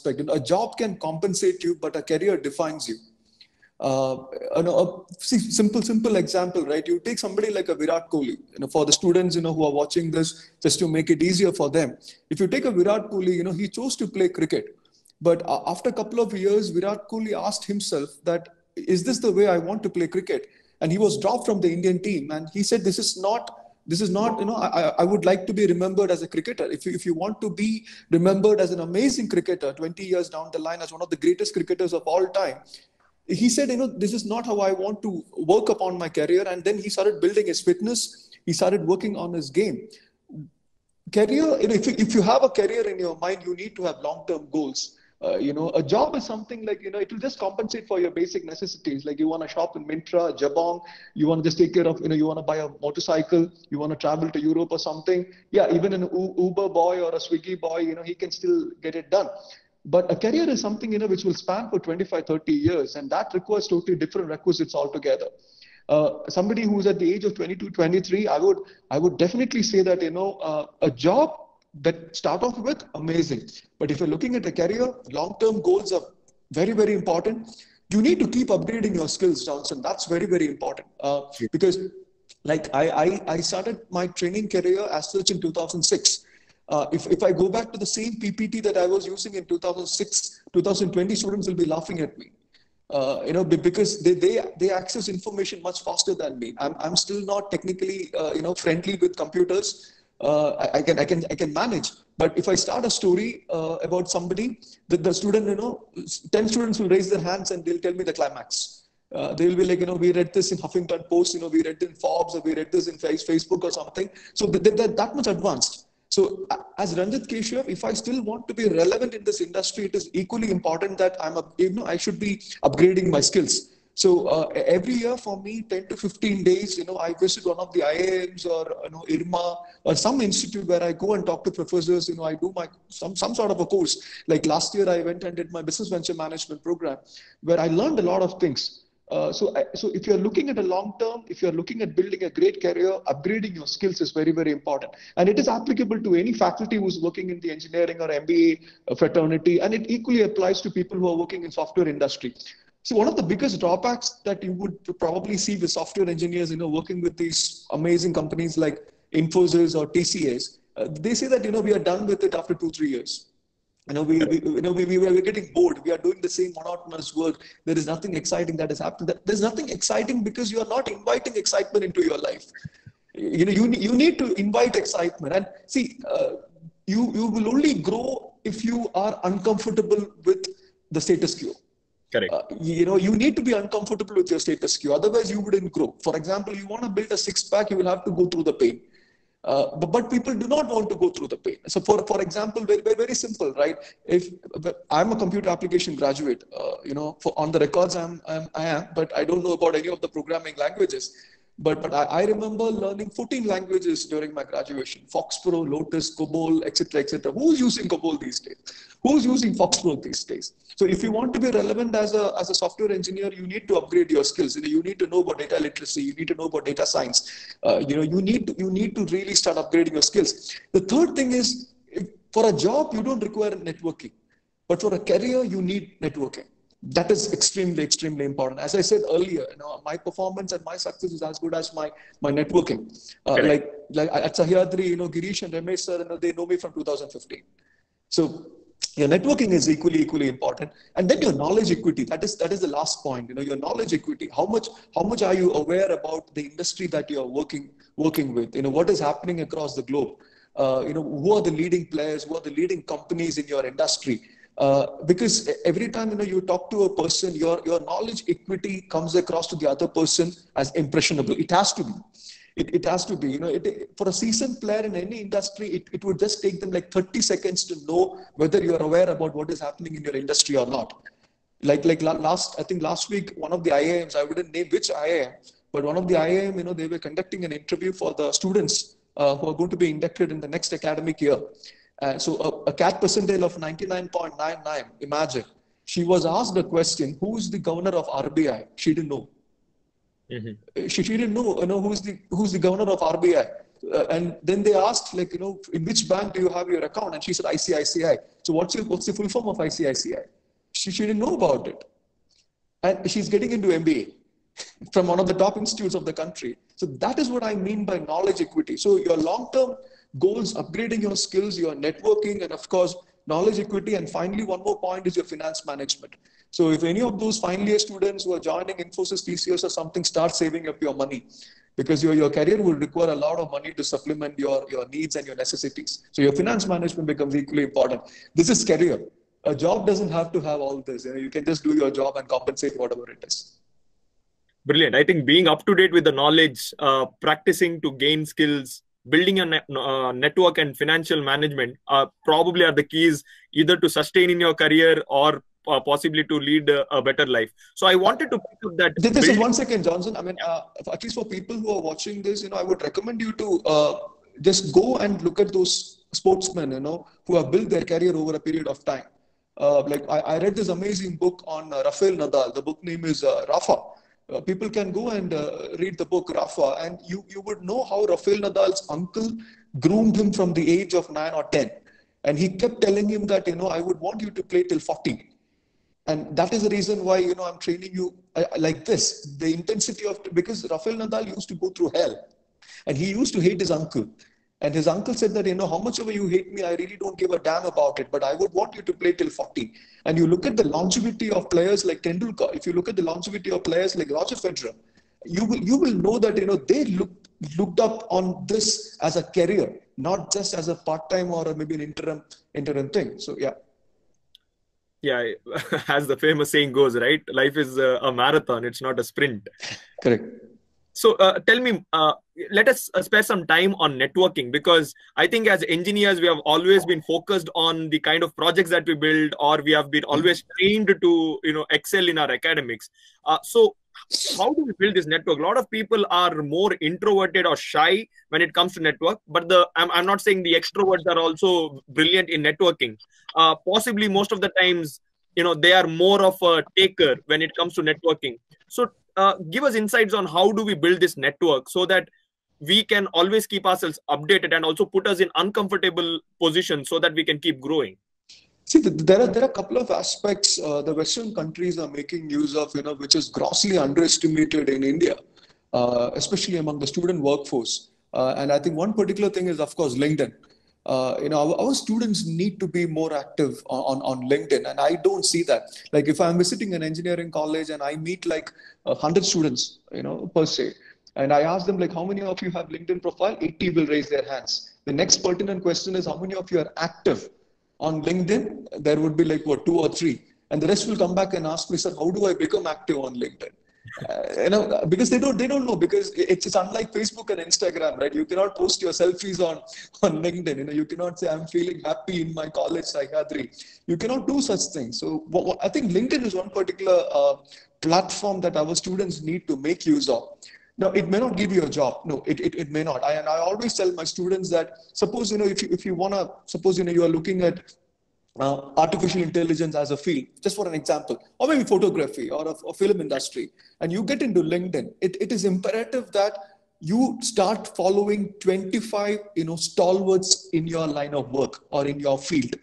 aspect. A job can compensate you, but a career defines you. Simple example, right? You take somebody like a Virat Kohli, for the students, who are watching this, just to make it easier for them. If you take a Virat Kohli, he chose to play cricket. But after a couple of years, Virat Kohli asked himself that, is this the way I want to play cricket? And he was dropped from the Indian team. And he said, this is not, I would like to be remembered as a cricketer. If you want to be remembered as an amazing cricketer 20 years down the line, as one of the greatest cricketers of all time, he said, this is not how I want to work upon my career. And then he started building his fitness. He started working on his game. Career, if you have a career in your mind, you need to have long-term goals. A job is something like, it will just compensate for your basic necessities. Like you want to shop in Myntra, Jabong, you want to just take care of, you want to buy a motorcycle, you want to travel to Europe or something. Yeah, even an Uber boy or a Swiggy boy, he can still get it done. But a career is something, which will span for 25, 30 years. And that requires totally different requisites altogether. Somebody who's at the age of 22, 23, I would definitely say that, a job that start off with, amazing. But if you're looking at a career, long-term goals are very, very important. You need to keep upgrading your skills, Johnson. That's very, very important. Because like I started my training career as such in 2006. If I go back to the same PPT that I was using in 2006, 2020, students will be laughing at me. Because they access information much faster than me. I'm still not technically, friendly with computers. I can manage. But if I start a story about somebody, the student, 10 students will raise their hands and they'll tell me the climax. They'll be like, we read this in Huffington Post, we read it in Forbes, or we read this in Facebook or something. So they're that much advanced. So as Ranjit Keshav, if I still want to be relevant in this industry, it is equally important that I should be upgrading my skills. So every year for me, 10 to 15 days, I visit one of the IIMs or IRMA or some institute where I go and talk to professors. I do some sort of a course. Like last year, I went and did my business venture management program, where I learned a lot of things. So if you're looking at a long term, if you're looking at building a great career, upgrading your skills is very, very important. And it is applicable to any faculty who's working in the engineering or MBA fraternity. And it equally applies to people who are working in software industry. So one of the biggest drawbacks that you would probably see with software engineers, working with these amazing companies like Infosys or TCS, they say that, we are done with it after 2-3 years. We are getting bored. We are doing the same monotonous work. There is nothing exciting that has happened. There's nothing exciting because you are not inviting excitement into your life. You need to invite excitement. And see, you will only grow if you are uncomfortable with the status quo. Correct. You need to be uncomfortable with your status quo. Otherwise, you wouldn't grow. For example, you want to build a six-pack, you will have to go through the pain. But people do not want to go through the pain. So for example, very simple, right? If I'm a computer application graduate, on the records I am, but I don't know about any of the programming languages. But I remember learning 14 languages during my graduation: FoxPro, Lotus, COBOL, etc., etc. Who's using COBOL these days? Who's using FoxPro these days? So if you want to be relevant as a software engineer, you need to upgrade your skills. You need to know about data literacy. You need to know about data science. You need to really start upgrading your skills. The third thing is, for a job, you don't require networking, but for a career, you need networking. That is extremely, extremely important. As I said earlier, my performance and my success is as good as my networking. Like at Sahyadri, Girish and Ramesh sir, they know me from 2015. So your networking is equally important. And then your knowledge equity. That is the last point. Your knowledge equity. How much are you aware about the industry that you are working with? What is happening across the globe? Who are the leading players? Who are the leading companies in your industry? Because every time you talk to a person, your knowledge equity comes across to the other person as impressionable. It has to be. It has to be. For a seasoned player in any industry, it would just take them like 30 seconds to know whether you are aware about what is happening in your industry or not. Like last week, one of the IIMs, I wouldn't name which IIM, but one of the IIM, they were conducting an interview for the students who are going to be inducted in the next academic year. So a CAT percentile of 99.99, imagine. She was asked a question, who's the governor of RBI? She didn't know. Mm-hmm. She didn't know, who's the governor of RBI. And then they asked, like, in which bank do you have your account? And she said, ICICI. So what's the full form of ICICI? She didn't know about it. And she's getting into MBA from one of the top institutes of the country. So that is what I mean by knowledge equity. So your long-term goals, upgrading your skills, your networking, and of course, knowledge equity. And finally, one more point is your finance management. So if any of those final year students who are joining Infosys, TCS or something, start saving up your money, because your career will require a lot of money to supplement your needs and your necessities. So your finance management becomes equally important. This is career. A job doesn't have to have all this. You can just do your job and compensate whatever it is. Brilliant. I think being up to date with the knowledge, practicing to gain skills, building a network and financial management probably are the keys either to sustain in your career or possibly to lead a better life. So I wanted to pick up that. This is 1 second, Johnson. I mean, at least for people who are watching this, I would recommend you to just go and look at those sportsmen, who have built their career over a period of time. Like I read this amazing book on Rafael Nadal. The book name is Rafa. People can go and read the book Rafa, and you would know how Rafael Nadal's uncle groomed him from the age of 9 or 10. And he kept telling him that, I would want you to play till 40. And that is the reason why, I'm training you like this. The intensity because Rafael Nadal used to go through hell. And he used to hate his uncle. And his uncle said that, how much ever you hate me, I really don't give a damn about it. But I would want you to play till 40. And you look at the longevity of players like Tendulkar. If you look at the longevity of players like Roger Federer, you will know that, they looked up on this as a career, not just as a part-time or maybe an interim thing. So, yeah. Yeah, as the famous saying goes, right? Life is a marathon. It's not a sprint. Correct. So tell me, let us spare some time on networking, because I think as engineers, we have always been focused on the kind of projects that we build, or we have been always trained to, excel in our academics. So how do we build this network? A lot of people are more introverted or shy when it comes to network, but I'm not saying the extroverts are also brilliant in networking. Possibly most of the times, they are more of a taker when it comes to networking. So give us insights on how do we build this network so that we can always keep ourselves updated and also put us in uncomfortable positions so that we can keep growing. See, there are a couple of aspects the Western countries are making use of, which is grossly underestimated in India, especially among the student workforce. And I think one particular thing is, of course, LinkedIn. Our students need to be more active on LinkedIn, and I don't see that. Like if I'm visiting an engineering college and I meet like 100 students, per se, and I ask them like, how many of you have LinkedIn profile? 80 will raise their hands. The next pertinent question is, how many of you are active on LinkedIn? There would be like 2 or 3, and the rest will come back and ask me, sir, how do I become active on LinkedIn? Because they don't know, because it's unlike Facebook and Instagram, right? You cannot post your selfies on LinkedIn. You cannot say I'm feeling happy in my college psychiatry. You cannot do such things. So I think LinkedIn is one particular platform that our students need to make use of. Now, it may not give you a job. No, it may not. I always tell my students that suppose, if you want to, suppose, you are looking at artificial intelligence as a field, just for an example, or maybe photography or a film industry, and you get into LinkedIn, it is imperative that you start following 25, stalwarts in your line of work or in your field,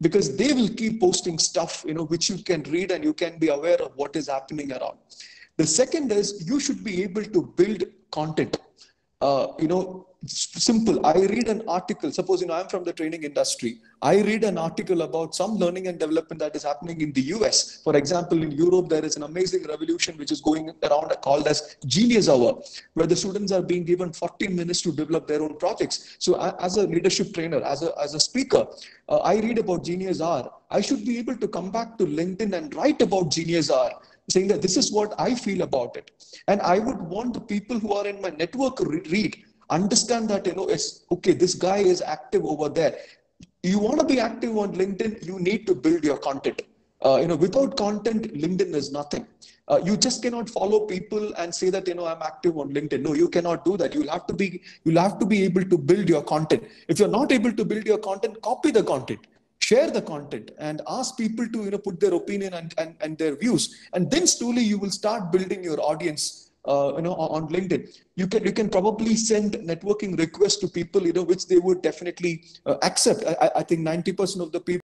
because they will keep posting stuff, which you can read and you can be aware of what is happening around. The second is you should be able to build content. Simple. I read an article. Suppose, I'm from the training industry. I read an article about some learning and development that is happening in the US. For example, in Europe, there is an amazing revolution which is going around called as Genius Hour, where the students are being given 40 minutes to develop their own projects. So as a leadership trainer, as a speaker, I read about Genius Hour. I should be able to come back to LinkedIn and write about Genius Hour, saying that this is what I feel about it. And I would want the people who are in my network read, understand that, it's okay, this guy is active over there. You want to be active on LinkedIn, you need to build your content. Without content, LinkedIn is nothing. You just cannot follow people and say that, I'm active on LinkedIn. No, you cannot do that. You'll have to be able to build your content. If you're not able to build your content, copy the content. Share the content and ask people to put their opinion and their views, and then slowly you will start building your audience on LinkedIn, you can probably send networking requests to people, which they would definitely accept. I think 90% of the people